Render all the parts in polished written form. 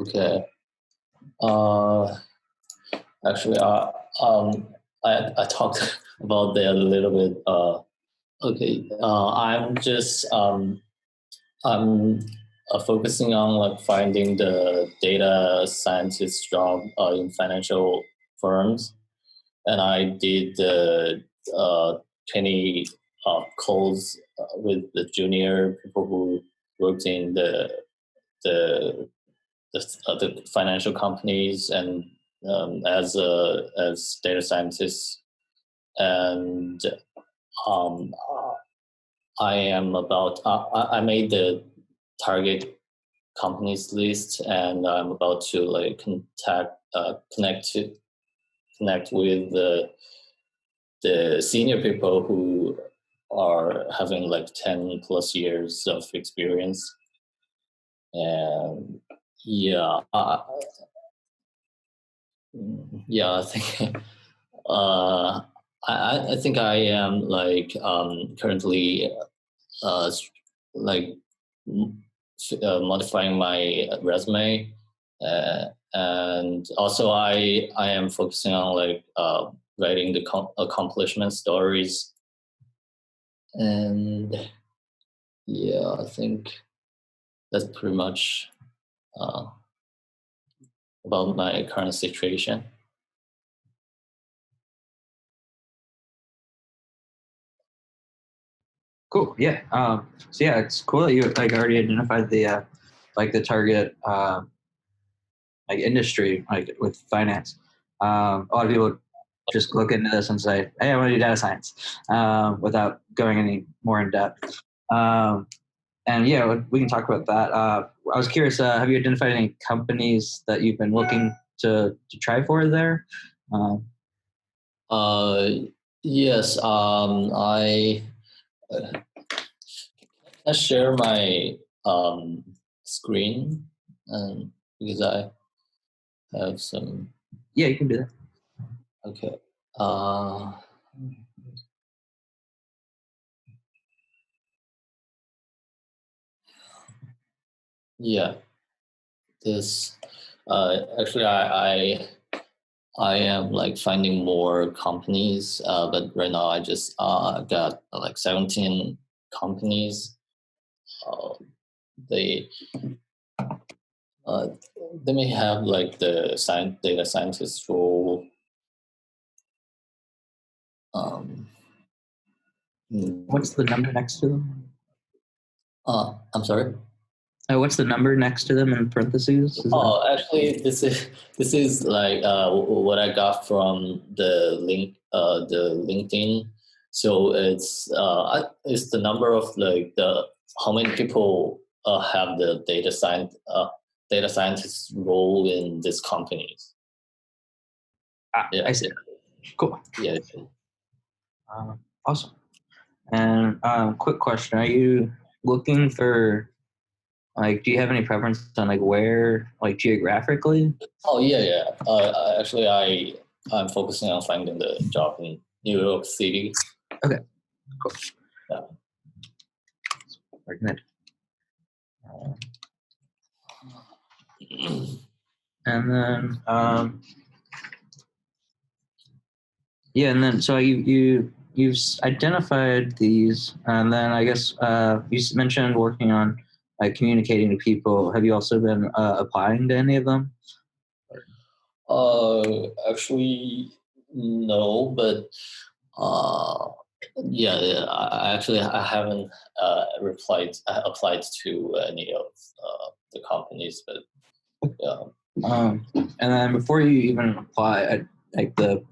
Okay. Uh, actually, I talked about that a little bit. Okay. I'm focusing on like finding the data scientist job in financial firms, and I did 20 calls with the junior people who worked in the the financial companies and as data scientists, and um, I made the target companies list, and I'm about to like connect with the senior people who are having like 10 plus years of experience. And yeah, I think uh, I think I am like currently uh, like modifying my resume, and also I am focusing on like writing the accomplishment stories, and yeah, I think that's pretty much uh, about my current situation. Cool. Yeah. So yeah, it's cool that you like already identified the like the target like industry like with finance. A lot of people just look into this and say, "Hey, I want to do data science," without going any more in depth. Um, and yeah, we can talk about that. I was curious, have you identified any companies that you've been looking to try for there? Um, Uh, yes. I share my screen, and because I have some. yeah, you can do that. Okay. Uh, yeah. This. Actually, I am like finding more companies, but right now I just got like 17 companies. Uh, they uh, they may have like the data scientist role. Um, What's the number next to them? I'm sorry. What's the number next to them in parentheses? Is that? Oh, actually, this is like what I got from the LinkedIn. So it's the number of like the how many people have the data scientist role in these companies. Yeah, I see. Cool. yeah. Awesome. And quick question: are you looking for like? Do you have any preference on like where, like geographically? Oh yeah. Actually, I'm focusing on finding the job in New York City. Okay, cool. Yeah. Very good. And then yeah, and then so you've identified these, and then I guess you mentioned working on like communicating to people. Have you also been applying to any of them? Actually, no, but uh, I haven't applied to any of the companies, but yeah. And then before you even apply, like the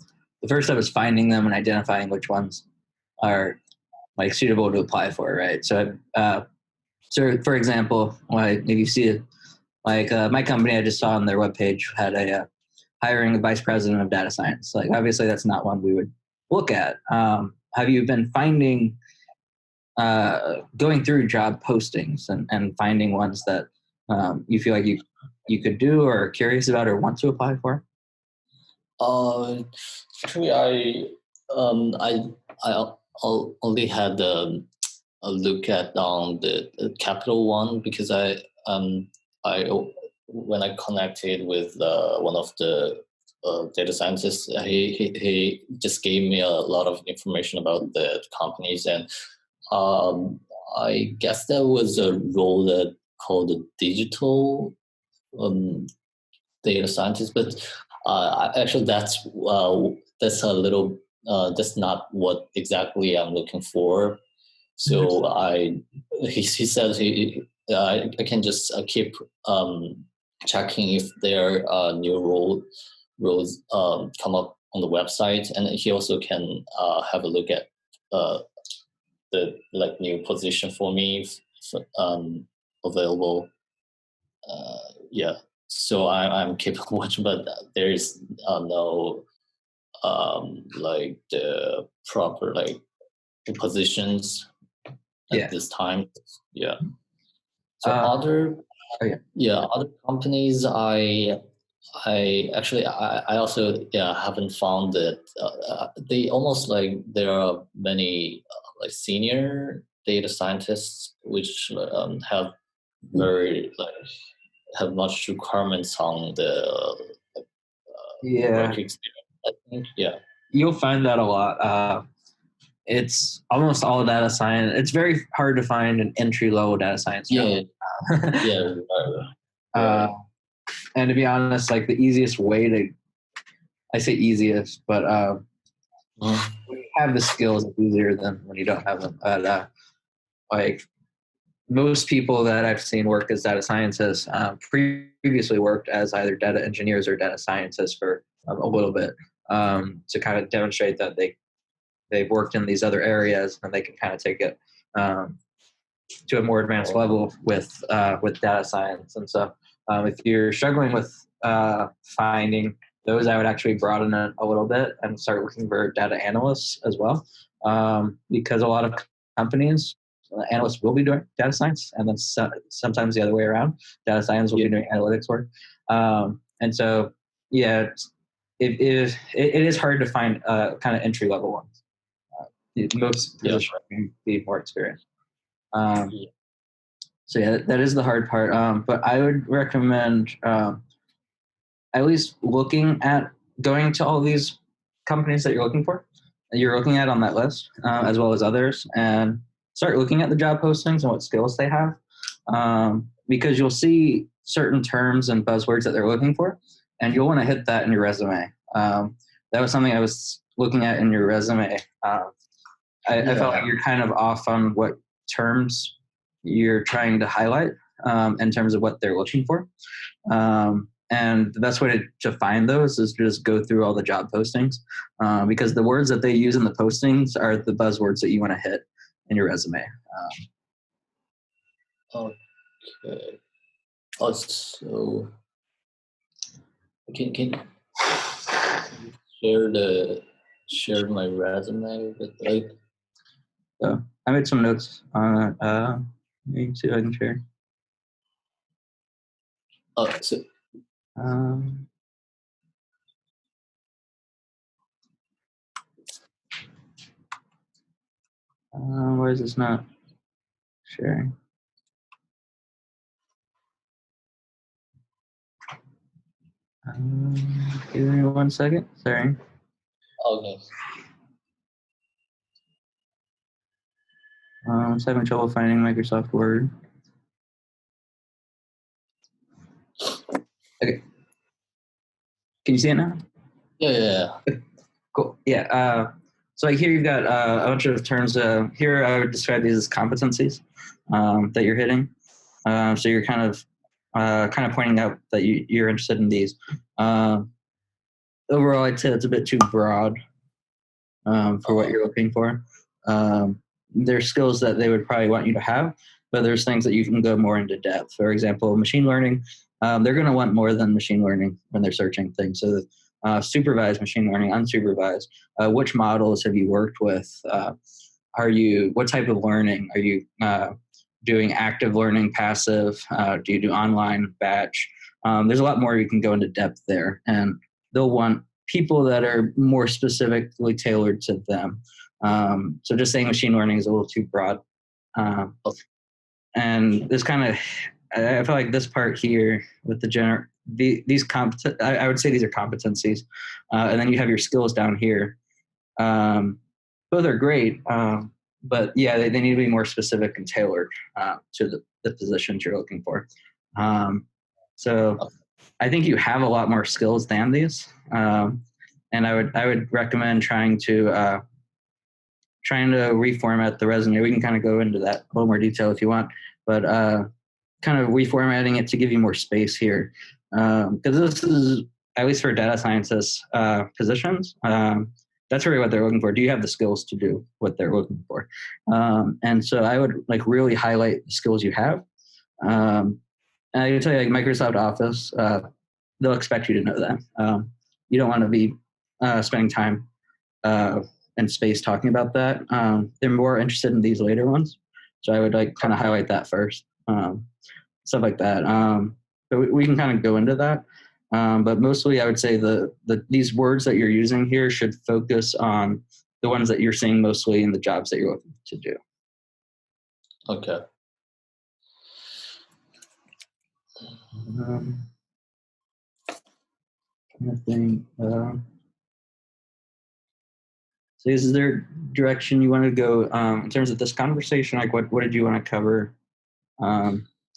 first step is finding them and identifying which ones are like suitable to apply for, right? So for example, like if you see it, like my company, I just saw on their webpage had hiring a vice president of data science. Like obviously that's not one we would look at. Have you been finding going through job postings and finding ones that you feel like you could do or are curious about or want to apply for? Actually, I only had a look at on the Capital One because I when I connected with one of the data scientists, he just gave me a lot of information about the companies, and um, I guess there was a role that called a digital um, data scientist, but actually that's a little that's not what exactly I'm looking for. So he said I can just keep checking if there are new roles come up on the website, and he also can have a look at uh, the like new position for me available. Yeah, so I'm keeping watching, but there is no like the proper like positions at Yeah. this time. Yeah. So Uh, other oh, yeah. other companies I also haven't found that they almost like there are many like senior data scientists which very like have much requirements on the Yeah. work experience. I think You'll find that a lot. It's almost all data science. It's very hard to find an entry level data science job. yeah yeah uh, right. and to be honest, like the easiest way to, I say easiest, but Mhm. when you have the skills, it's easier than when you don't have them. But like most people that I've seen work as data scientists previously worked as either data engineers or data scientists for a little bit to kind of demonstrate that they've worked in these other areas and they can kind of take it um, to a more advanced Oh, level with data science. And so, if you're struggling with finding those, I would actually broaden it a little bit and start looking for data analysts as well, because a lot of companies. Analysts will be doing data science, and then sometimes the other way around. Data science will be doing analytics work, and so yeah, it is hard to find kind of entry level ones. Most yeah. positions can be more experienced. Um, so yeah, that is the hard part. But I would recommend at least looking at going to all these companies that you're looking at on that list, as well as others, and start looking at the job postings and what skills they have, because you'll see certain terms and buzzwords that they're looking for, and you'll want to hit that in your resume. That was something I was looking at in your resume. I felt like Yeah. you're kind of off on what terms you're trying to highlight in terms of what they're looking for. And the best way to find those is to just go through all the job postings because the words that they use in the postings are the buzzwords that you want to hit in your resume. Okay. Oh, so can you share my resume with like So I made some notes on it. Let me see if I can share. so Um, why is this not sharing? Give me 1 second. Sorry. okay. I was having trouble finding Microsoft Word. Okay. Can you see it now? Yeah. Cool. Yeah. So like here you've got a bunch of terms. Here I would describe these as competencies that you're hitting. So you're kind of pointing out that you're interested in these. Overall, I'd say it's a bit too broad for what Uh, you're looking for. There's skills that they would probably want you to have, but there's things that you can go more into depth. For example, machine learning, they're going to want more than machine learning when they're searching things. So supervised machine learning, unsupervised. Which models have you worked with? What type of learning? Are you doing active learning, passive? Do you do online, batch? There's a lot more you can go into depth there. And they'll want people that are more specifically tailored to them. So just saying machine learning is a little too broad. And this kind of I feel like this part here with I would say these are competencies, and then you have your skills down here. Both are great, but yeah, they need to be more specific and tailored to the positions you're looking for. So I think you have a lot more skills than these, and I would recommend trying to reformat the resume. We can kind of go into that in a little more detail if you want, but kind of reformatting it to give you more space here, because this is, at least for data scientists positions, that's really what they're looking for. Do you have the skills to do what they're looking for? And so I would like really highlight the skills you have. And I can tell you, like Microsoft Office, they'll expect you to know that. You don't want to be spending time and space talking about that. They're more interested in these later ones, so I would like kind of highlight that first, stuff like that. But we can kind of go into that. But mostly, I would say these words that you're using here should focus on the ones that you're seeing mostly in the jobs that you're looking to do. Okay. I think. So is there direction you want to go in terms of this conversation? Like what did you want to cover?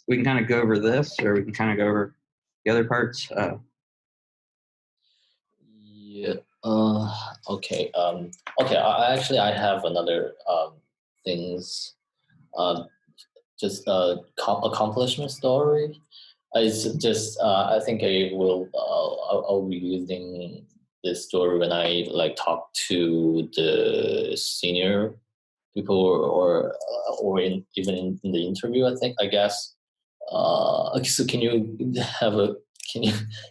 We can kind of go over this, or we can kind of go over the other parts. Yeah. Okay. Okay. I have another things. Just accomplishment story. It's just I think I'll be using this story when I like talk to the senior people or even in the interview. I guess. Okay, so can you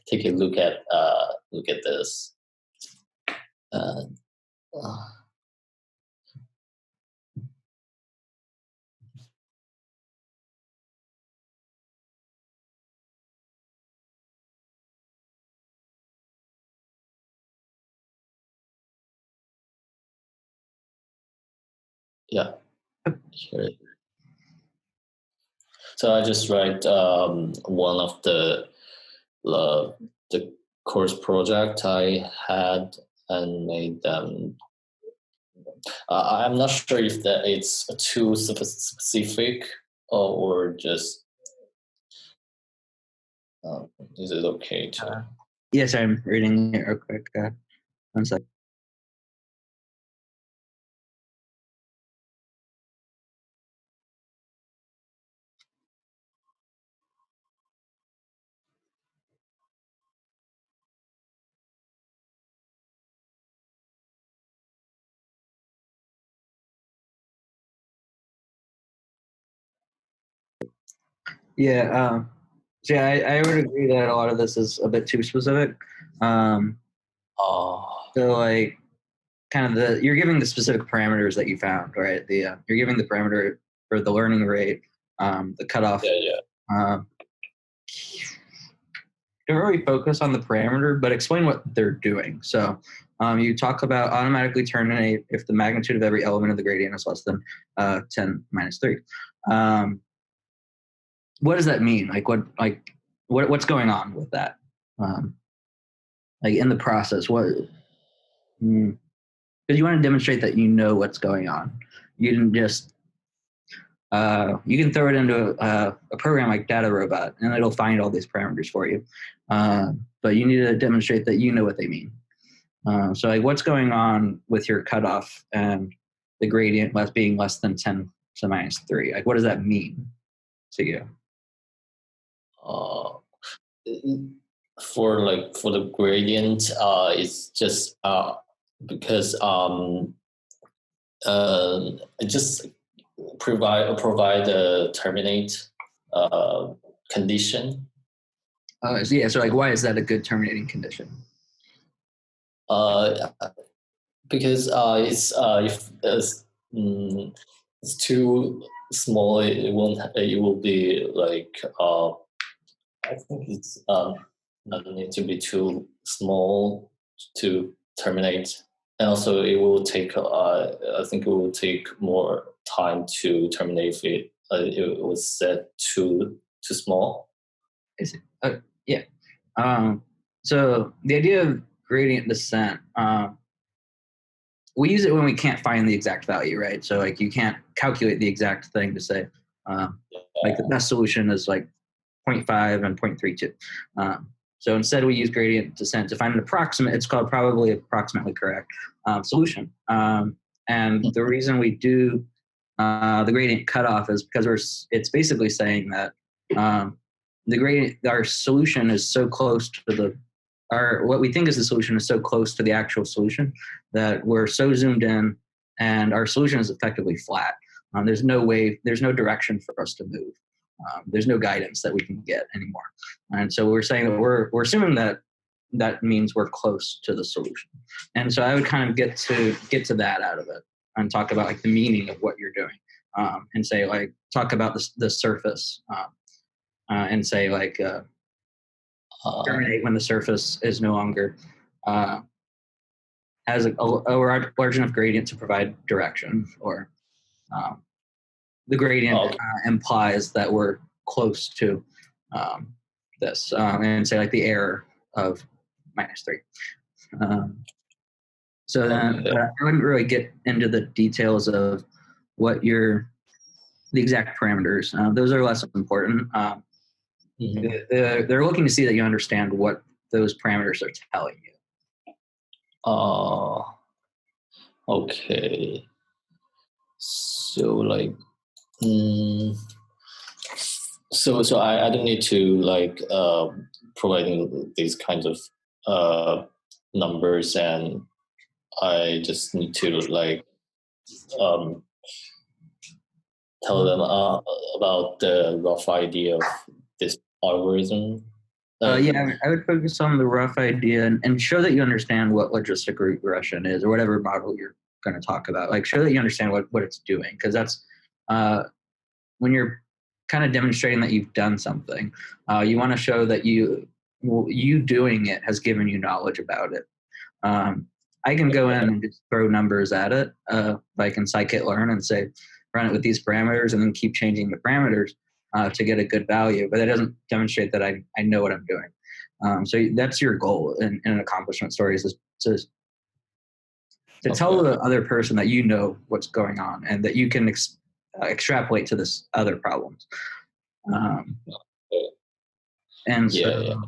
take a look at this? Uh, uh, yeah, here. So I just write one of uh, the course project I had and made them. I'm not sure if that it's too specific or just is it okay to? Yes, I'm reading it real quick. One sec. Yeah. So yeah, I would agree that a lot of this is a bit too specific. Oh, So like kind of you're giving the specific parameters that you found, right? You're giving the parameter for the learning rate, the cutoff. yeah. Um, don't really focus on the parameter, but explain what they're doing. So you talk about automatically terminate if the magnitude of every element of the gradient is less than 10 minus 3. What does that mean? What's going on with that? Like in the process, because you want to demonstrate that you know what's going on. You didn't just you can throw it into a program like Data Robot, and it'll find all these parameters for you. But you need to demonstrate that you know what they mean. So, like, what's going on with your cutoff and the gradient being less than 10 to minus 3? Like, what does that mean to you? Uh, for the gradient, it's just because it just provide a terminate condition. So yeah, so like, why is that a good terminating condition? Uh, because if it's too small, it won't. It will be like I think it's not need to be too small to terminate, and also it will take. I think it will take more time to terminate if it was set too too small? Is it? Yeah. So the idea of gradient descent, we use it when we can't find the exact value, right? So like you can't calculate the exact thing to say, like the best solution is like 0.5 and 0.32. So instead we use gradient descent to find an approximate, it's called probably approximately correct solution. And the reason we do the gradient cutoff is because it's basically saying that the gradient, our solution is so close to what we think is the solution is so close to the actual solution that we're so zoomed in and our solution is effectively flat. There's no direction for us to move. There's no guidance that we can get anymore. And so we're saying that we're assuming that means we're close to the solution. And so I would kind of get to that out of it and talk about like the meaning of what you're doing, and say like talk about the surface, and say like terminate when the surface is no longer has a large enough gradient to provide direction, or the gradient implies that we're close to this, and say like the error of -3. So then I wouldn't really get into the details of what the exact parameters. Those are less important. They're looking to see that you understand what those parameters are telling you. Okay. So like, so I don't need to like providing these kinds of numbers, and I just need to like tell them about the rough idea of this algorithm. Yeah, I would focus on the rough idea and show that you understand what logistic regression is, or whatever model you're going to talk about. Like show that you understand what it's doing, because that's when you're kind of demonstrating that you've done something. You want to show that you doing it has given you knowledge about it. I can go in and just throw numbers at it, like in scikit-learn, and say run it with these parameters, and then keep changing the parameters to get a good value. But that doesn't demonstrate that I know what I'm doing. So that's your goal in an accomplishment story, is to tell the other person that you know what's going on and that you can extrapolate to this other problems. And so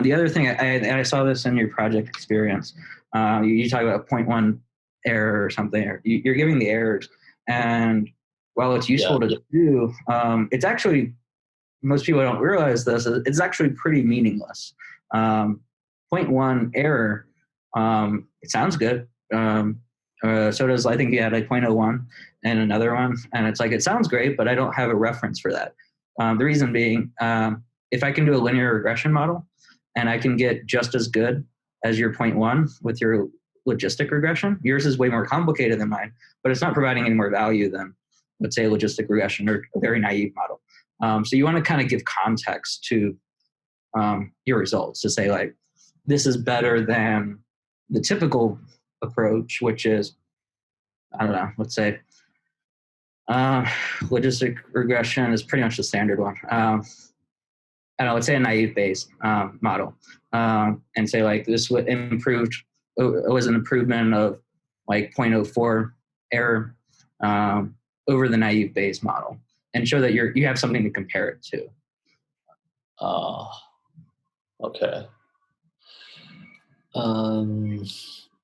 the other thing, I saw this in your project experience. You talk about a 0.1 error or something, or you're giving the errors. And while it's useful to do, it's actually, most people don't realize this, it's actually pretty meaningless. 0.1 error, it sounds good. So does, I think you had like 0.01 and another one. And it's like, it sounds great, but I don't have a reference for that. The reason being, if I can do a linear regression model and I can get just as good as your 0.1 with your logistic regression, yours is way more complicated than mine, but it's not providing any more value than, let's say, a logistic regression or a very naive model. So you want to kind of give context to your results, to say like, this is better than the typical approach, which is, I don't know, let's say logistic regression is pretty much the standard one. I don't know, let's say a naive based model, and say like this was an improvement of like 0.04 error over the naive based model, and show that you have something to compare it to. Okay.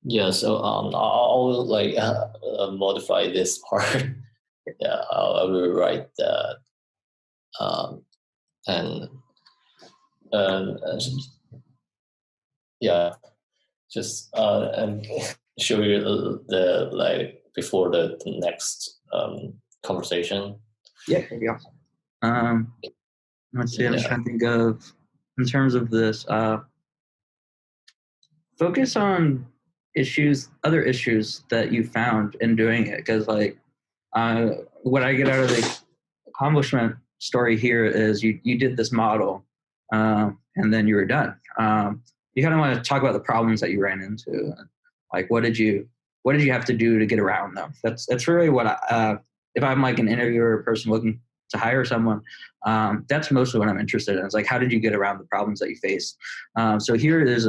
Yeah, so I'll like modify this part. Yeah, I will write that, and yeah, just and show you the like before the next conversation. Yeah, there you go. Let's see, I'm just trying to think of, in terms of this, focus on other issues that you found in doing it. Because like, what I get out of the accomplishment story here is you did this model, and then you were done. You kind of want to talk about the problems that you ran into. Like, what did you have to do to get around them? That's really what if I'm like an interviewer or person looking to hire someone. That's mostly what I'm interested in. It's like, how did you get around the problems that you faced? So here there's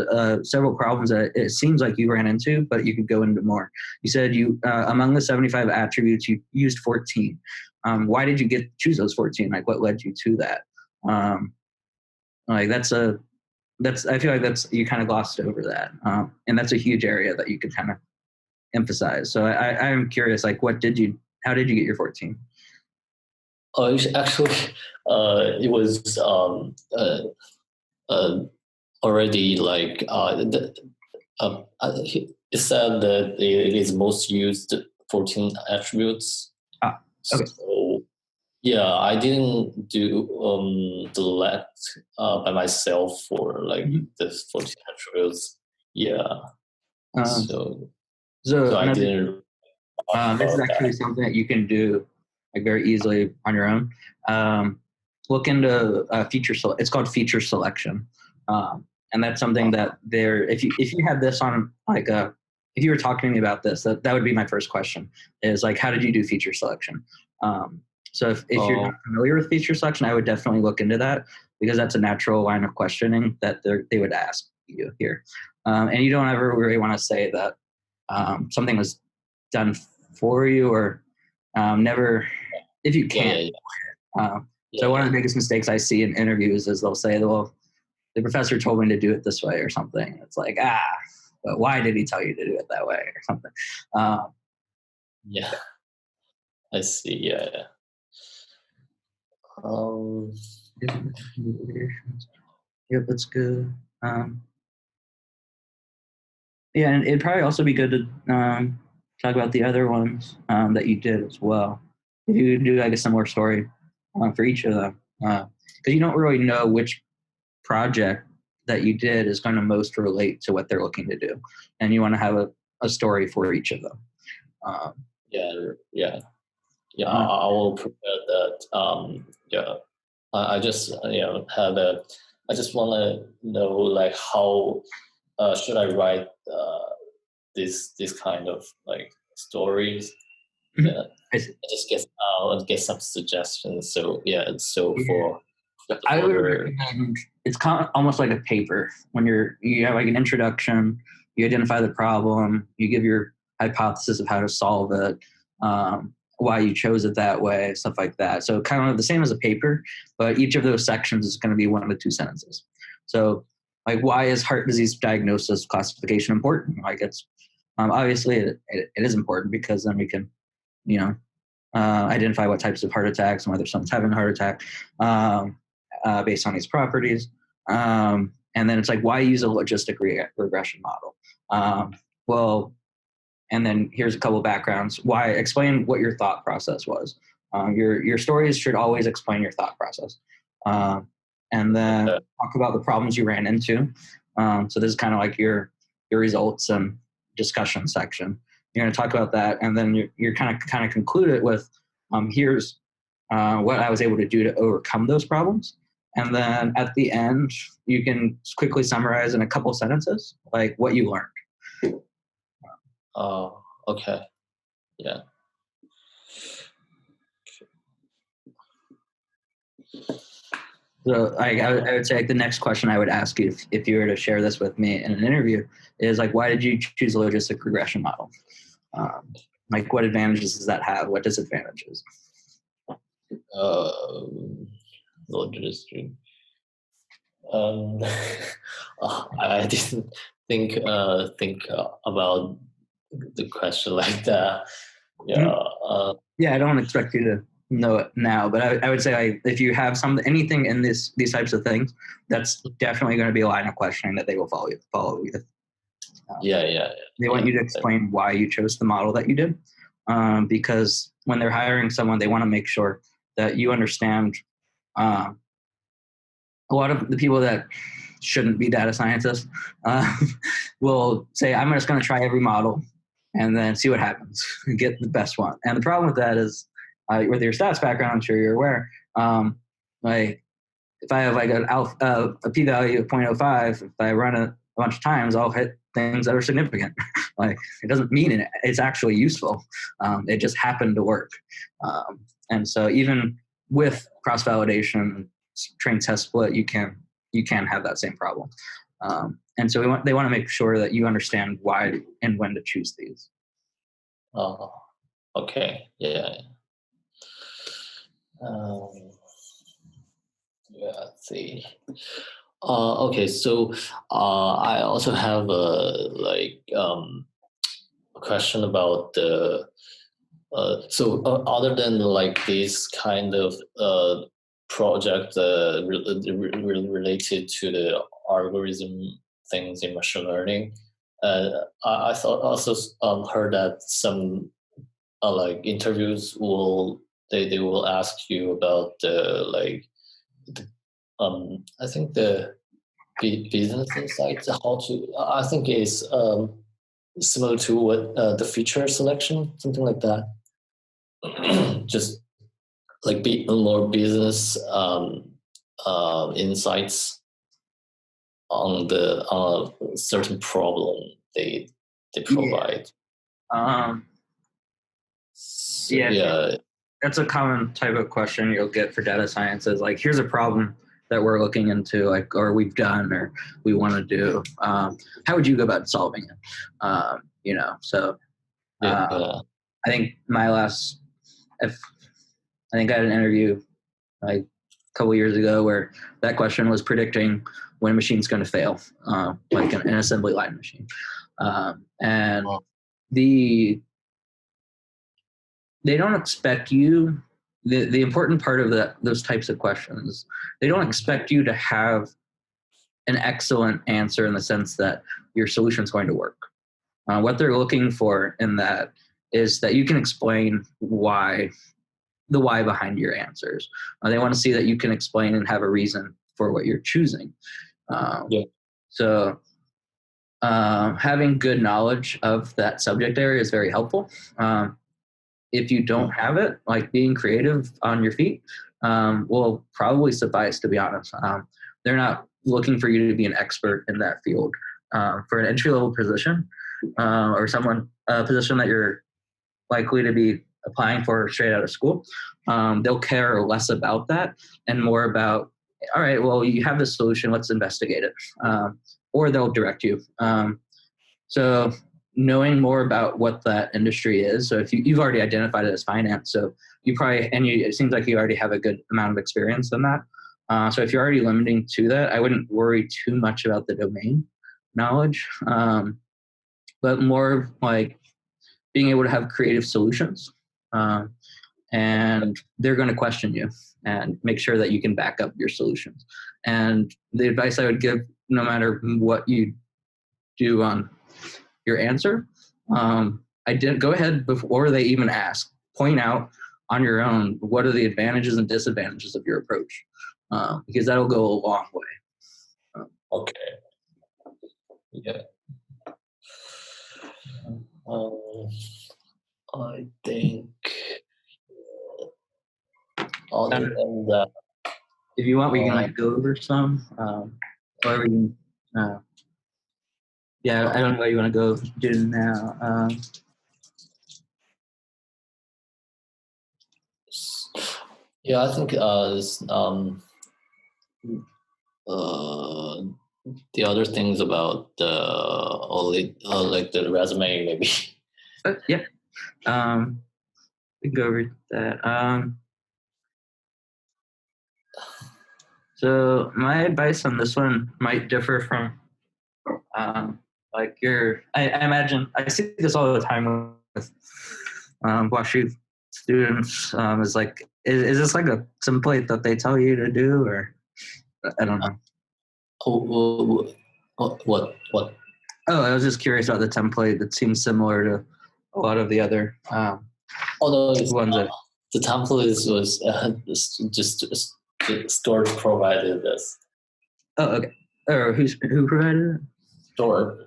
several problems that it seems like you ran into, but you could go into more. You said you among the 75 attributes, you used 14. Why did you choose those 14? Like, what led you to that? Like I feel like you kind of glossed over that, and that's a huge area that you could kind of emphasize. So I'm curious, like, how did you get your 14? Actually, it was already like it said that it is most used 14 attributes. Okay. So yeah, I didn't do select by myself for like the 14 attributes. Yeah. So I didn't. This is actually something that you can do like very easily on your own. Look into it's called feature selection, and that's something that if you had this on like if you were talking to me about this, that would be my first question is like, how did you do feature selection? So if you're not familiar with feature selection, I would definitely look into that because that's a natural line of questioning that they would ask you here, and you don't ever really want to say that something was done for you or never, if you can. So one of the biggest mistakes I see in interviews is they'll say, well, the professor told me to do it this way or something. It's like, but why did he tell you to do it that way or something? Yeah, I see. Yeah. Yep, that's good. Yeah, and it'd probably also be good to talk about the other ones that you did as well. If you do like a similar story for each of them, because you don't really know which project that you did is going to most relate to what they're looking to do, and you want to have a story for each of them. I will prepare that. I just I just want to know like how should I write this kind of like stories. Yeah, I just get some suggestions. So for I would recommend it's kind of almost like a paper when you have like an introduction, you identify the problem, you give your hypothesis of how to solve it, why you chose it that way, stuff like that. So kind of the same as a paper, but each of those sections is going to be 1 to 2 sentences. So like, why is heart disease diagnosis classification important? Like it's obviously it is important because then we can, identify what types of heart attacks and whether someone's having a heart attack based on these properties. And then it's like, why use a logistic regression model? And then here's a couple of backgrounds. Why? Explain what your thought process was. Your stories should always explain your thought process. And then talk about the problems you ran into. So this is kind of like your results and discussion section. You're going to talk about that, and then you're kind of conclude it with, here's what I was able to do to overcome those problems. And then at the end, you can quickly summarize in a couple sentences, like what you learned. Oh, okay. Yeah. So I would say like the next question I would ask you if you were to share this with me in an interview is like, why did you choose a logistic regression model? Like what advantages does that have? What disadvantages? Logistic. I didn't think about the question like that. Yeah. I don't expect you to know it now, but I would say like, if you have anything in these types of things, that's definitely going to be a line of questioning that they will follow with. They want you to explain why you chose the model that you did, because when they're hiring someone, they want to make sure that you understand. A lot of the people that shouldn't be data scientists will say, I'm just going to try every model and then see what happens and get the best one. And the problem with that is, with your stats background, I'm sure you're aware, like if I have like a p-value of 0.05, if I run it a bunch of times, I'll hit things that are significant. Like it doesn't mean it's actually useful. It just happened to work. And so even with cross validation, train test split, you can have that same problem. And so they want to make sure that you understand why and when to choose these. Oh, okay. Yeah. Um, yeah, let's see. Okay, so I also have a question about the other than like this kind of project related to the algorithm things in machine learning, I thought also heard that some like interviews they will ask you about the, I think the business insights, how to I think is similar to what the feature selection, something like that. Just like be more business insights on a certain problem they provide. Yeah, that's a common type of question you'll get for data science is like, here's a problem that we're looking into, like, or we've done, or we want to do. How would you go about solving it? So I think I think I had an interview like a couple years ago where that question was predicting when a machine's going to fail, like an assembly line machine. And they don't expect you, the important part of those types of questions, they don't expect you to have an excellent answer in the sense that your solution is going to work. What they're looking for in that is that you can explain the why behind your answers. They want to see that you can explain and have a reason for what you're choosing. So having good knowledge of that subject area is very helpful. If you don't have it, like being creative on your feet will probably suffice, to be honest. They're not looking for you to be an expert in that field. For an entry-level position or a position that you're likely to be applying for straight out of school, they'll care less about that and more about, all right, well, you have this solution, let's investigate it. Or they'll direct you. So knowing more about what that industry is. So if you've already identified it as finance, so it seems like you already have a good amount of experience in that. So if you're already limiting to that, I wouldn't worry too much about the domain knowledge, but more like being able to have creative solutions. And they're going to question you and make sure that you can back up your solutions. And the advice I would give, no matter what you do on your answer, I didn't go ahead before they even ask, point out on your own what are the advantages and disadvantages of your approach, because that'll go a long way. Okay. Yeah. I think other than that, if you want, we can go over some, or we can. Yeah, I don't know what you want to go do now. Yeah, I think the other things about like the resume, maybe. Yeah, we can go over that. So my advice on this one might differ from like I imagine I see this all the time with WashU students. Is like, is this like a template that they tell you to do, or I don't know. What? Oh, I was just curious about the template. That seems similar to a lot of the other no, ones that. The template was just Stuart provided this. Oh, okay. Or who provided it? Stuart.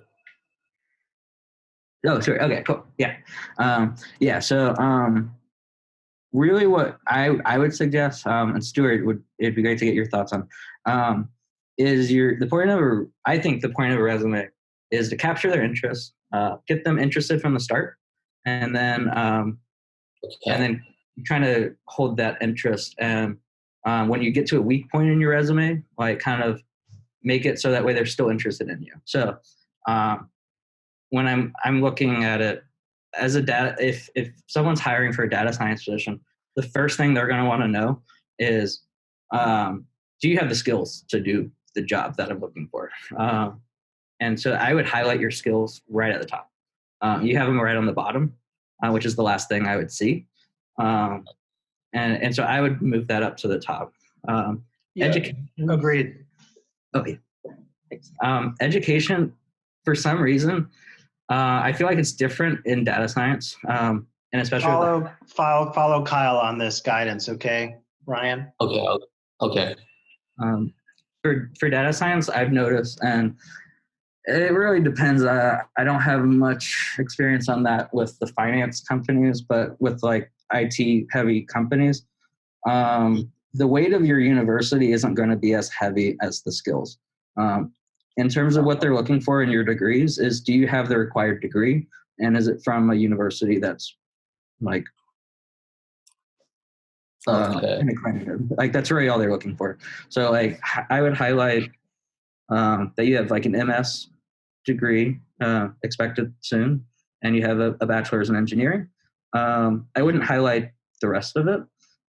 Oh, sorry. Okay, cool. Yeah. Yeah. So really what I would suggest, and Stuart, it'd be great to get your thoughts on, is I think the point of a resume is to capture their interest, get them interested from the start, and then trying to hold that interest. And when you get to a weak point in your resume, like kind of make it so that way they're still interested in you. So when I'm looking at it as a data, if someone's hiring for a data science position, the first thing they're going to want to know is, do you have the skills to do the job that I'm looking for? And so I would highlight your skills right at the top. You have them right on the bottom, which is the last thing I would see. And so I would move that up to the top. Education. Agreed. Oh, yeah. Education, for some reason, I feel like it's different in data science, and especially follow Kyle on this guidance, okay, Ryan? Okay. For data science, I've noticed, and it really depends. I don't have much experience on that with the finance companies, but with like IT heavy companies, the weight of your university isn't going to be as heavy as the skills. In terms of what they're looking for in your degrees is, do you have the required degree? And is it from a university that's like, like that's really all they're looking for. So like I would highlight that you have like an MS degree expected soon, and you have a bachelor's in engineering. I wouldn't highlight the rest of it.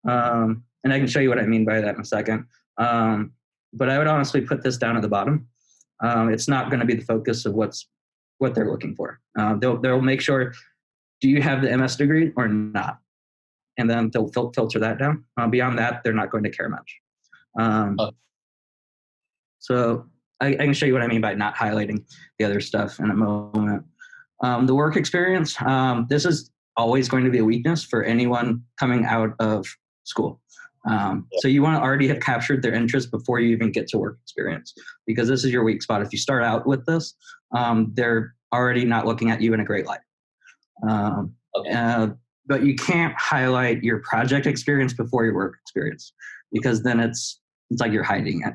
And I can show you what I mean by that in a second. But I would honestly put this down at the bottom. It's not going to be the focus of what they're looking for. They'll make sure, do you have the MS degree or not? And then they'll filter that down. Beyond that, they're not going to care much. So I can show you what I mean by not highlighting the other stuff in a moment. The work experience, this is always going to be a weakness for anyone coming out of school. So you want to already have captured their interest before you even get to work experience, because this is your weak spot. If you start out with this, they're already not looking at you in a great light. But you can't highlight your project experience before your work experience, because then it's like you're hiding it.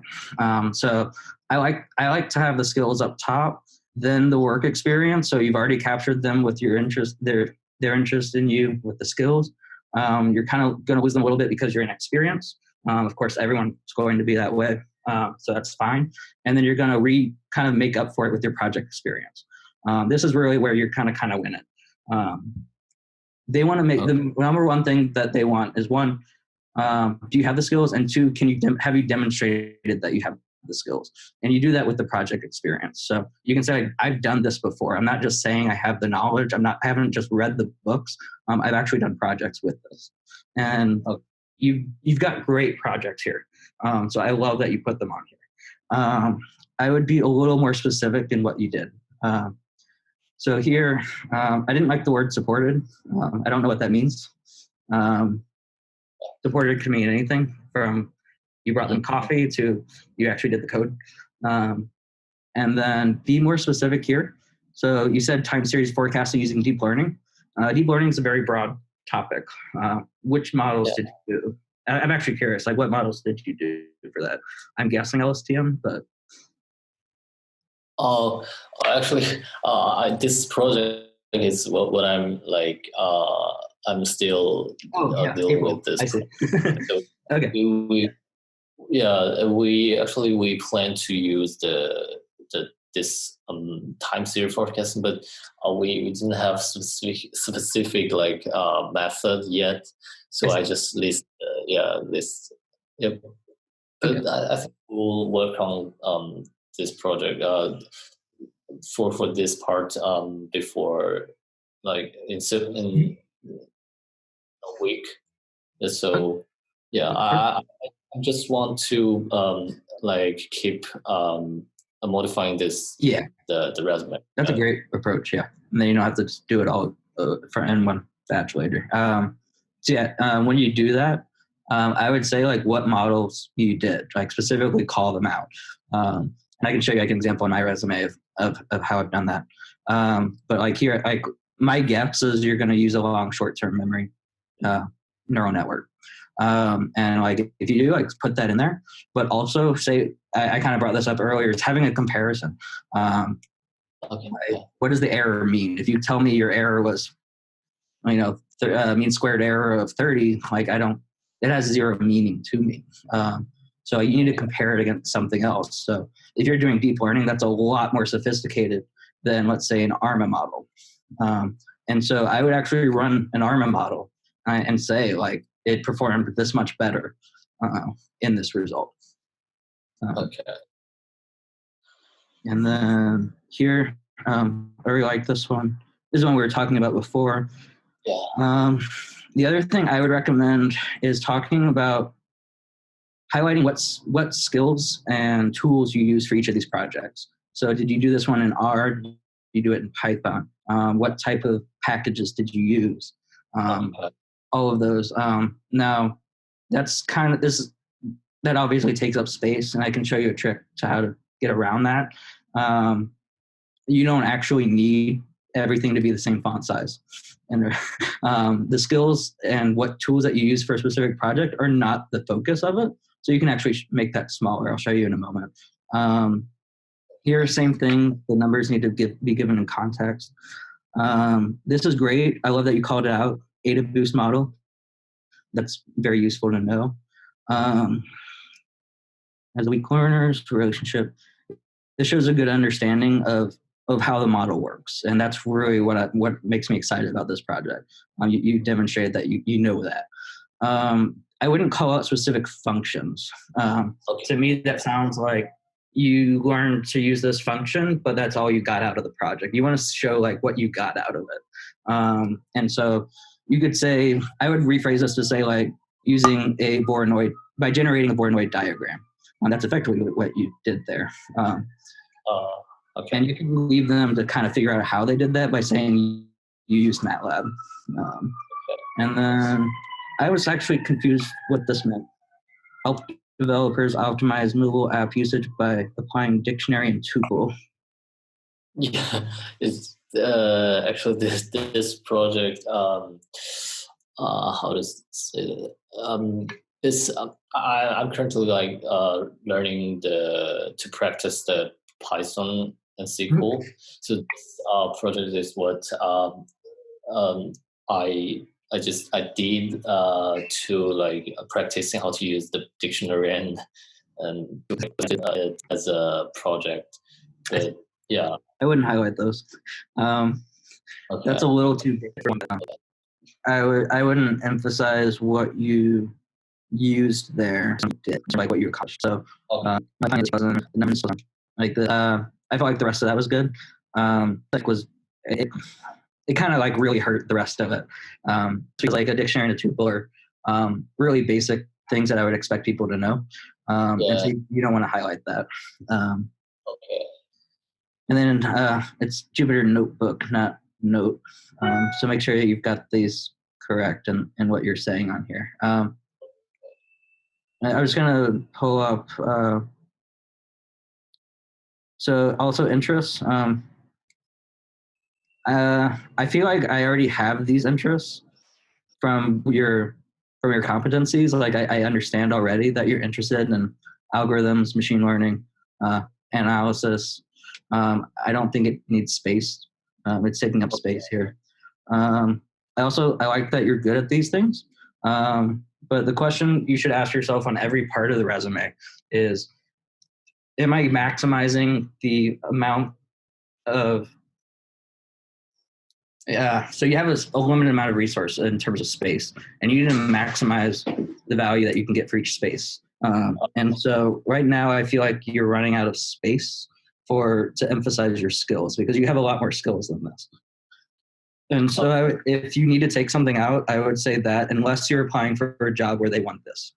So I like to have the skills up top, then the work experience. So you've already captured them with your interest, their interest in you with the skills. You're kind of going to lose them a little bit because you're inexperienced. Of course, everyone's going to be that way. So that's fine. And then you're going to kind of make up for it with your project experience. This is really where you're kind of win it. They want to make the number one thing that they want is, one, do you have the skills? And two, have you demonstrated that you have the skills? And you do that with the project experience. So you can say, I've done this before. I'm not just saying I have the knowledge. I haven't just read the books. I've actually done projects with this. And you've got great projects here. So I love that you put them on here. I would be a little more specific in what you did. So here, I didn't like the word supported. I don't know what that means. Supported can mean anything from you brought them coffee to you actually did the code. And then be more specific here. So you said time series forecasting using deep learning. Deep learning is a very broad topic. Which models did you do? I'm actually curious, like what models did you do for that? I'm guessing LSTM, but. Actually, this project is what I'm like. I'm still dealing with this. So okay. We plan to use this time series forecasting, but we didn't have specific like method yet. So I just list. Yep. But I think we'll work on this project for this part before like in a week. So I just want to like keep modifying this the resume. That's a great approach. Yeah, and then you don't have to just do it all in one batch later. When you do that, I would say like what models you did, like specifically call them out. And I can show you like an example in my resume of how I've done that. But like here, like my guess is you're going to use a long short-term memory neural network. And like if you do, like put that in there. But also say, I kind of brought this up earlier, it's having a comparison. What does the error mean? If you tell me your error was, mean squared error of 30, like it has zero meaning to me. So you need to compare it against something else. So if you're doing deep learning, that's a lot more sophisticated than, let's say, an ARMA model. And so I would actually run an ARMA model and say, like, it performed this much better in this result. Okay. And then here, I really like this one. This is one we were talking about before. Yeah. The other thing I would recommend is talking about highlighting what skills and tools you use for each of these projects. So did you do this one in R? Did you do it in Python? What type of packages did you use? All of those. Now, that's kind of that obviously takes up space, and I can show you a trick to how to get around that. You don't actually need everything to be the same font size. And the skills and what tools that you use for a specific project are not the focus of it. So you can actually make that smaller. I'll show you in a moment. Here, same thing. The numbers need to be given in context. This is great. I love that you called it out. AdaBoost model. That's very useful to know. As weak learners relationship, this shows a good understanding of how the model works, and that's really what makes me excited about this project. You demonstrated that you know that. I wouldn't call out specific functions. Okay. To me, that sounds like you learned to use this function, but that's all you got out of the project. You want to show like what you got out of it. And so you could say, I would rephrase this to say like using a Voronoi, by generating a Voronoi diagram. That's effectively what you did there. Okay. And you can leave them to kind of figure out how they did that by saying you used MATLAB. And then I was actually confused what this meant. Help developers optimize mobile app usage by applying dictionary and tuple. Yeah, it's actually this project. How does it say that? It's I'm currently like learning to practice the Python and SQL. So this project is what I did to like practicing how to use the dictionary and it as a project. But yeah, I wouldn't highlight those. okay. That's a little too different. I wouldn't emphasize what you used there, like what you accomplished. So my findings wasn't like I felt like the rest of that was good. Like it kind of like really hurt the rest of it. Because like a dictionary and a tuple are really basic things that I would expect people to know. And so you don't want to highlight that. Okay. And then it's Jupyter Notebook, not Note. So make sure that you've got these correct and what you're saying on here. I was going to pull up. So also interests. I feel like I already have these interests from your competencies. Like I understand already that you're interested in algorithms, machine learning, analysis. I don't think it needs space. It's taking up space here. I like that you're good at these things. But the question you should ask yourself on every part of the resume is, am I maximizing the amount of so you have a limited amount of resource in terms of space, and you need to maximize the value that you can get for each space. And so right now I feel like you're running out of space to emphasize your skills, because you have a lot more skills than this. And so if you need to take something out, I would say that, unless you're applying for a job where they want this.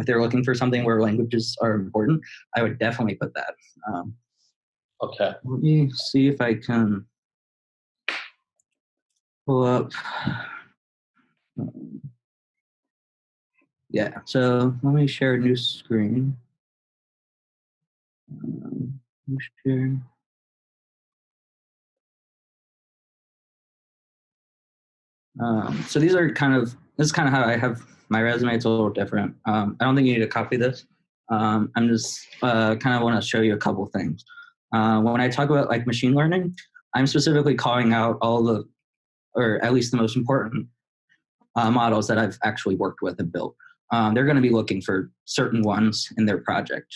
If they're looking for something where languages are important, I would definitely put that. Okay. Let me see if I can pull up. Yeah, so let me share a new screen. Share. So this is kind of how I have my resume. It's a little different. I don't think you need to copy this. I'm just kind of want to show you a couple things. When I talk about like machine learning, I'm specifically calling out all or at least the most important models that I've actually worked with and built. They're going to be looking for certain ones in their project.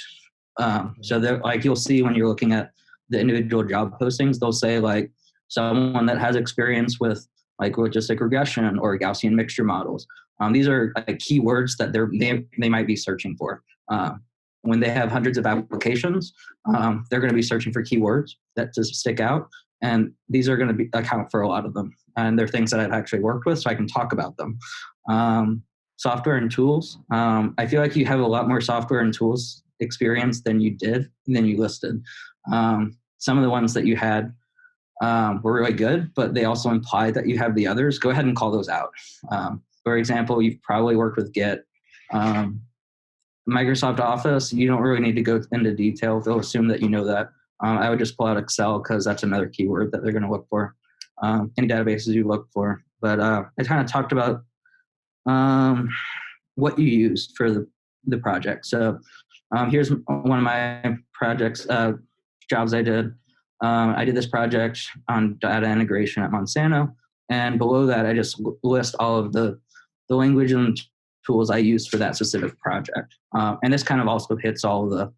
So they're like, you'll see when you're looking at the individual job postings, they'll say like someone that has experience with like logistic regression or Gaussian mixture models. These are like keywords that they might be searching for. When they have hundreds of applications, they're going to be searching for keywords that just stick out. And these are going to account for a lot of them. And they're things that I've actually worked with, so I can talk about them. Software and tools. I feel like you have a lot more software and tools experience than you listed. Some of the ones that you had were really good, but they also imply that you have the others. Go ahead and call those out. For example, you've probably worked with Git. Microsoft Office, you don't really need to go into detail. They'll assume that you know that. I would just pull out Excel because that's another keyword that they're going to look for. Any databases you look for. But I kind of talked about what you used for the project. So here's one of my projects, jobs I did. I did this project on data integration at Monsanto. And below that, I just list all of the language and tools I used for that specific project. And this kind of also hits all of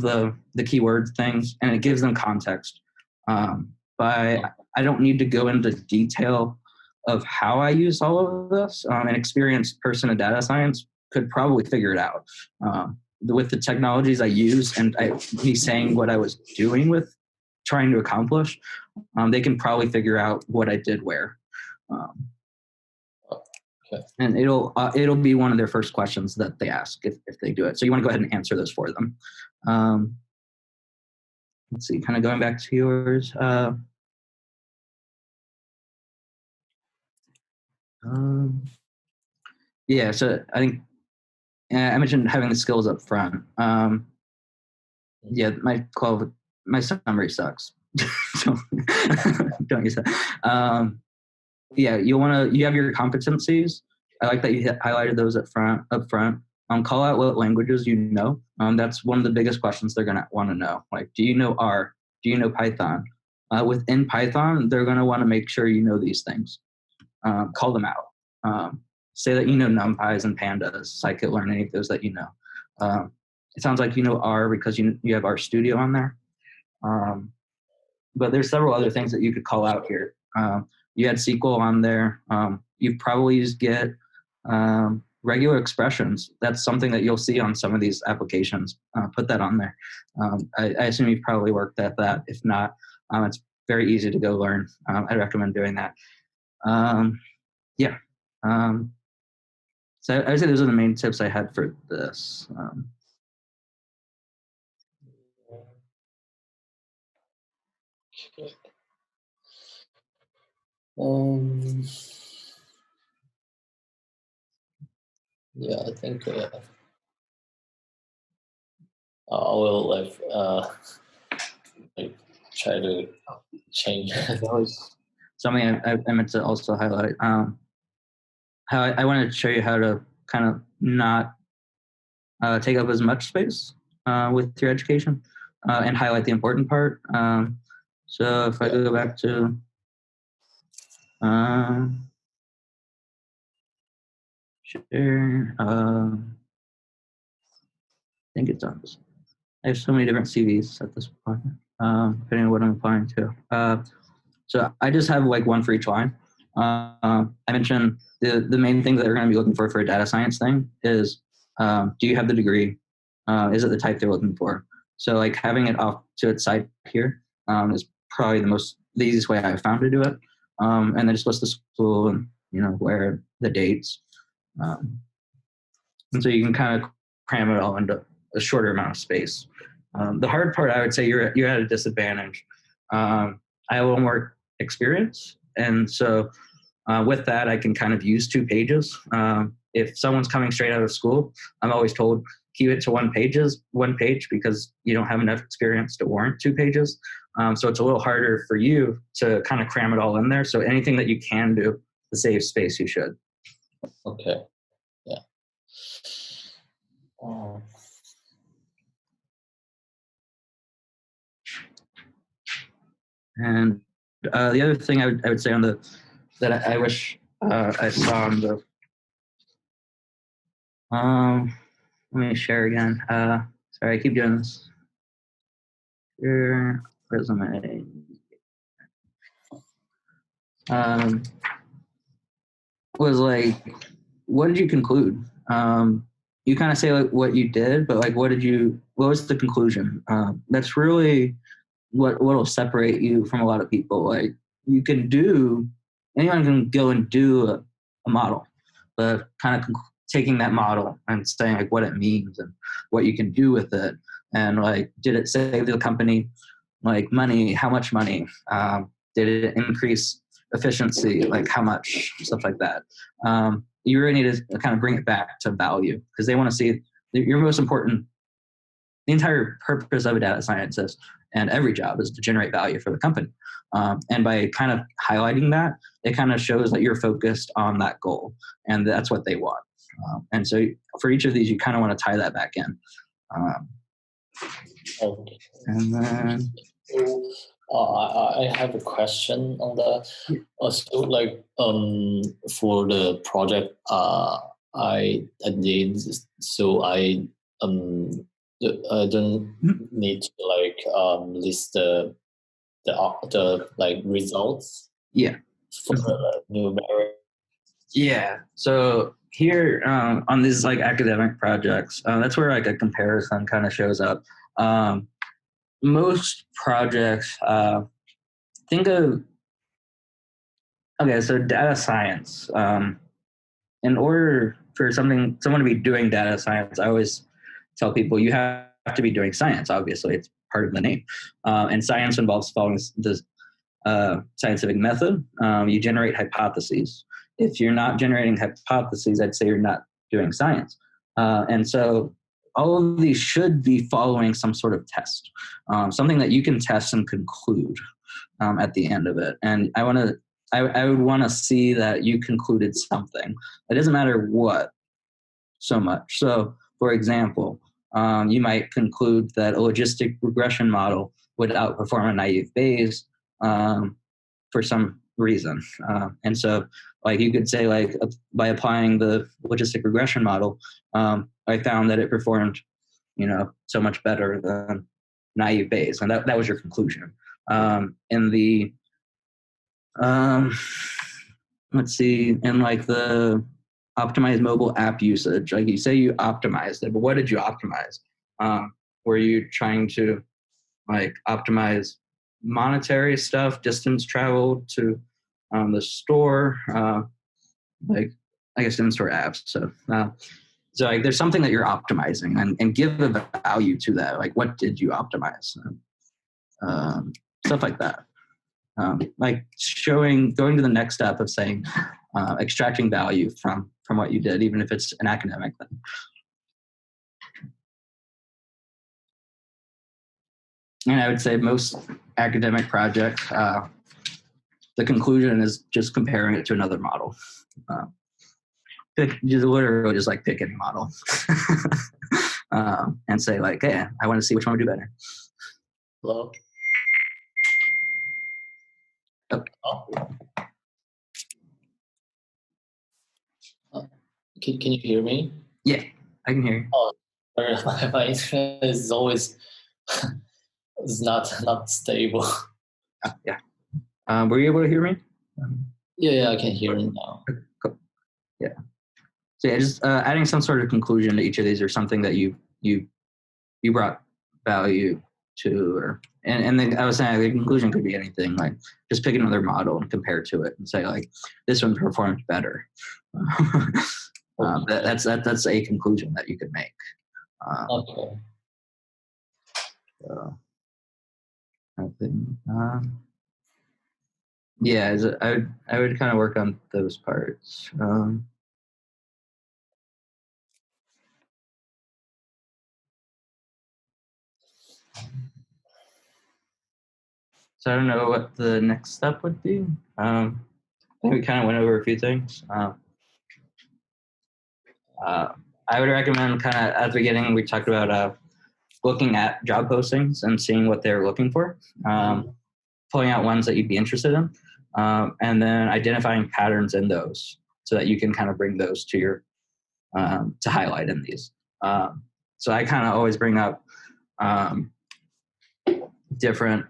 the keyword things, and it gives them context. But I don't need to go into detail of how I use all of this. An experienced person in data science could probably figure it out. With the technologies I use and me saying what I was doing with trying to accomplish, they can probably figure out what I did where. Okay. And it'll be one of their first questions that they ask if they do it. So you want to go ahead and answer those for them. Let's see, kind of going back to yours. Yeah, so I think I mentioned having the skills up front. Yeah, my summary sucks. So don't use that. Yeah, you have your competencies. I like that you highlighted those up front. Call out what languages you know. That's one of the biggest questions they're going to want to know. Like, do you know R? Do you know Python? Within Python, they're going to want to make sure you know these things. Call them out. Say that you know NumPys and Pandas. Scikit-learn, any of those that you know. It sounds like you know R because you have RStudio on there. But there's several other things that you could call out here. You had SQL on there. You've probably used Git. Regular expressions, that's something that you'll see on some of these applications. Put that on there. I assume you've probably worked at that. If not, it's very easy to go learn. I recommend doing that. Yeah. So I would say those are the main tips I had for this. Yeah, I think I will like try to change. That was something I meant to also highlight. How I wanted to show you how to kind of not take up as much space with your education and highlight the important part. So if I go back to share, I think it's on this. I have so many different CVs at this point, depending on what I'm applying to. So I just have like one for each line. I mentioned the main thing that they're going to be looking for a data science thing is, do you have the degree? Is it the type they're looking for? So like having it off to its side here is probably the easiest way I've found to do it. And then just list the school and where the dates. And so you can kind of cram it all into a shorter amount of space. The hard part, I would say, you're at a disadvantage. I have a little more experience, and so with that, I can kind of use 2 pages. If someone's coming straight out of school, I'm always told keep it to 1 page because you don't have enough experience to warrant 2 pages. So it's a little harder for you to kind of cram it all in there. So anything that you can do to save space, you should. Okay. Yeah. And the other thing I would say on the that I wish I saw on the. Let me share again. Sorry, I keep doing this. Your resume. Was like, what did you conclude? You kind of say like what you did, but like, what was the conclusion? That's really what will separate you from a lot of people. Like anyone can go and do a model, but kind of taking that model and saying like what it means and what you can do with it. And like, did it save the company like money? How much money? Did it increase efficiency? Like how much? Stuff like that. You really need to kind of bring it back to value because they want to see your most important. The entire purpose of a data scientist and every job is to generate value for the company. And by kind of highlighting that, it kind of shows that you're focused on that goal and that's what they want. And so for each of these, you kind of want to tie that back in. Okay. And then I have a question on that. So like for the project I did, so I don't need to like list the like results. Yeah. For the numeric. Yeah. So here on these like academic projects, that's where like a comparison kind of shows up. Most projects, think of, okay, so data science. In order for someone to be doing data science, I always tell people you have to be doing science. Obviously, it's part of the name. And science involves following this scientific method. You generate hypotheses. If you're not generating hypotheses, I'd say you're not doing science. And so all of these should be following some sort of test, something that you can test and conclude at the end of it. And I would want to see that you concluded something. It doesn't matter what so much. So, for example, you might conclude that a logistic regression model would outperform a naive Bayes for some reason. And so, like you could say, like by applying the logistic regression model, I found that it performed, so much better than naive Bayes, and that was your conclusion. In the let's see, in like the optimized mobile app usage, like you say you optimized it, but what did you optimize? Were you trying to like optimize monetary stuff, distance traveled to the store, like I guess in-store apps. So like there's something that you're optimizing and give a value to that. Like what did you optimize? Stuff like that. Like going to the next step of saying, extracting value from what you did, even if it's an academic thing. And I would say most academic projects, the conclusion is just comparing it to another model. Literally just like pick any model and say like, hey, I want to see which one would do better. Hello? Oh. Can you hear me? Yeah, I can hear you. Oh, my internet is always is not stable. Yeah. Were you able to hear me? Yeah, I can hear you now. Cool. Yeah. So yeah, just adding some sort of conclusion to each of these or something that you brought value to, and then I was saying the conclusion could be anything, like just pick another model and compare to it and say like this one performed better. That's a conclusion that you could make. Okay. So I think yeah, I would kind of work on those parts. So I don't know what the next step would be. I think we kind of went over a few things. I would recommend kind of at the beginning, we talked about looking at job postings and seeing what they're looking for, pulling out ones that you'd be interested in. and then identifying patterns in those so that you can kind of bring those to your to highlight in these. So I kind of always bring up different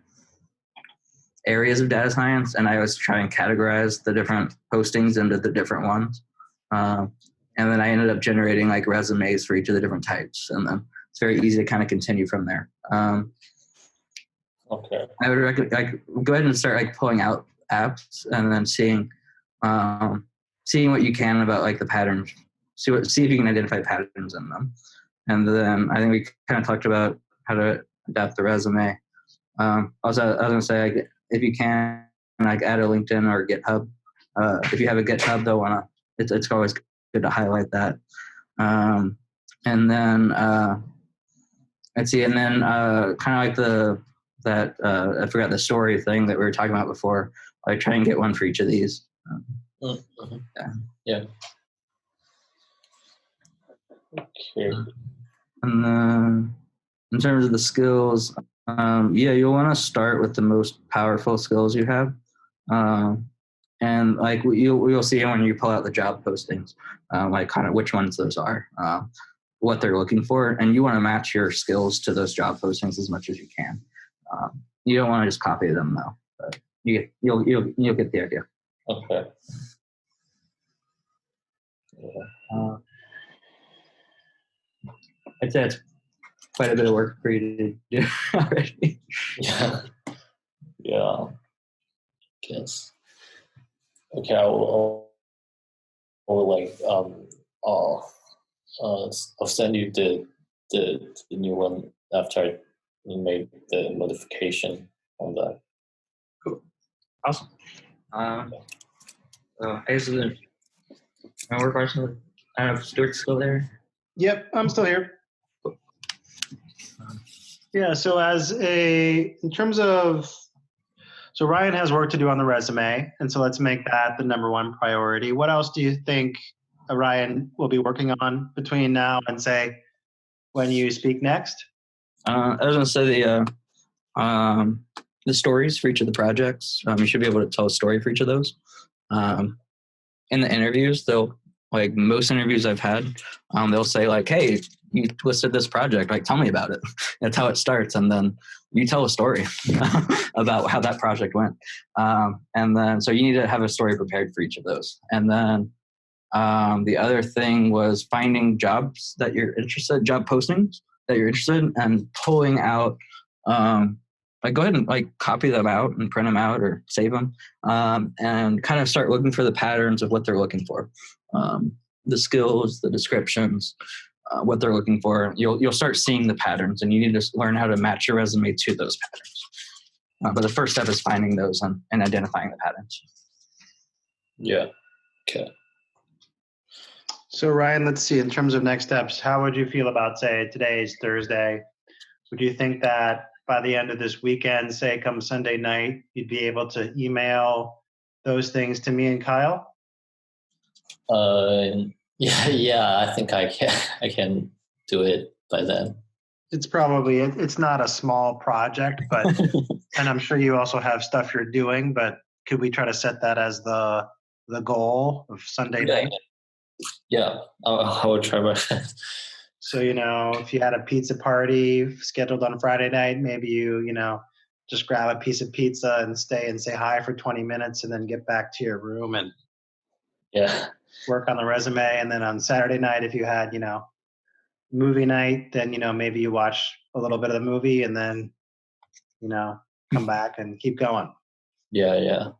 areas of data science, and I always try and categorize the different postings into the different ones. And then I ended up generating like resumes for each of the different types, and then it's very easy to kind of continue from there. Okay. I would like go ahead and start like pulling out apps and then seeing what you can about like the patterns. See if you can identify patterns in them. And then I think we kind of talked about how to adapt the resume. Also, I was going to say, like, if you can, like, add a LinkedIn or GitHub. If you have a GitHub, though, it's always good to highlight that. And then let's see, and then kind of like I forgot the story thing that we were talking about before. I try and get one for each of these. Mm-hmm. Yeah. Okay. And then in terms of the skills, you'll want to start with the most powerful skills you have. And like you'll see when you pull out the job postings, like kind of which ones those are, what they're looking for, and you want to match your skills to those job postings as much as you can. You don't want to just copy them though, but you'll get the idea. Okay. Yeah. I'd say it's quite a bit of work for you to do already. Yeah. Guess. Okay, I'll like I'll send you the new one after I made the modification on that. Cool. Awesome. I guess my work question. I don't know if Stuart's still there. Yep, I'm still here. Yeah, so in terms of, so Ryan has work to do on the resume, and so let's make that the number one priority. What else do you think Ryan will be working on between now and say when you speak next? I was going to say the stories for each of the projects. You should be able to tell a story for each of those. In the interviews, like most interviews I've had, they'll say like, "Hey, you listed this project. Like, tell me about it." That's how it starts, and then you tell a story about how that project went. And then, so you need to have a story prepared for each of those. And then the other thing was finding job postings that you're interested in, and pulling out. Like, go ahead and like copy them out and print them out or save them, and kind of start looking for the patterns of what they're looking for, the skills, the descriptions, what they're looking for. You'll start seeing the patterns, and you need to learn how to match your resume to those patterns. But the first step is finding those and identifying the patterns. Yeah. Okay. So Ryan, let's see, in terms of next steps, how would you feel about, say, today's Thursday? Would you think that by the end of this weekend, say come Sunday night, you'd be able to email those things to me and Kyle? Yeah, I think I can do it by then. It's not a small project, but and I'm sure you also have stuff you're doing, but could we try to set that as the goal of Sunday night? Yeah, I will try my best. So, if you had a pizza party scheduled on Friday night, maybe you just grab a piece of pizza and stay and say hi for 20 minutes and then get back to your room and work on the resume. And then on Saturday night, if you had, movie night, then, maybe you watch a little bit of the movie and then, come back and keep going. Yeah.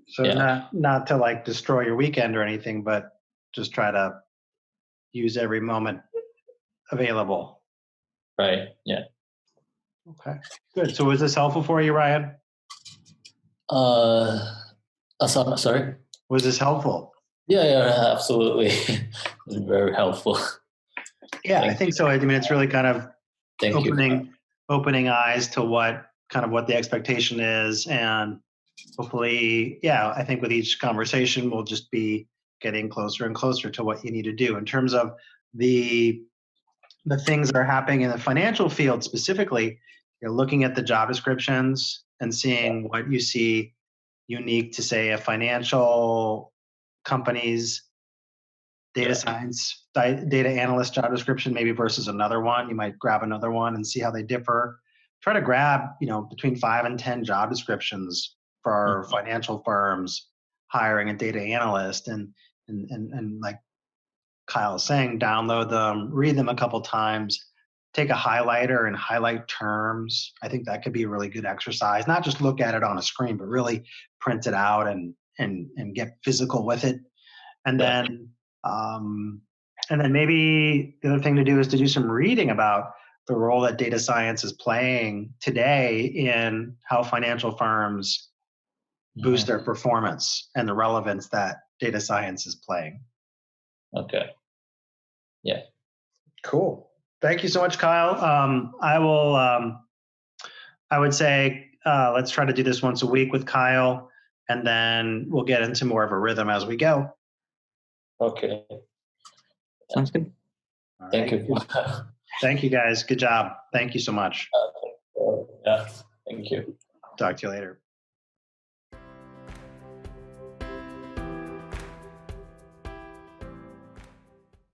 So not to like destroy your weekend or anything, but just try to use every moment available. Right. Yeah. Okay. Good. So was this helpful for you, Ryan? Sorry. Was this helpful? Yeah, absolutely. It's very helpful. Yeah, I think so. I mean, it's really kind of opening eyes to what the expectation is, and hopefully, I think with each conversation, we'll just be getting closer and closer to what you need to do in terms of the things that are happening in the financial field specifically. You're looking at the job descriptions and seeing what you see, unique to, say, a financial company's data Yeah. science, data analyst job description, maybe versus another one. You might grab another one and see how they differ. Try to grab, between 5 and 10 job descriptions for Mhm. financial firms hiring a data analyst, and like Kyle is saying, download them, read them a couple times, take a highlighter and highlight terms. I think that could be a really good exercise. Not just look at it on a screen, but really print it out and get physical with it. And Yeah. then um, and then maybe the other thing to do is to do some reading about the role that data science is playing today in how financial firms boost Mhm. their performance and the relevance that data science is playing. Okay. Yeah. Cool. Thank you so much, Kyle. I would say let's try to do this once a week with Kyle, and then we'll get into more of a rhythm as we go. Okay. Sounds good. All Thank right. you. Thank you, guys. Good job. Thank you so much. Yeah. Thank you. Talk to you later.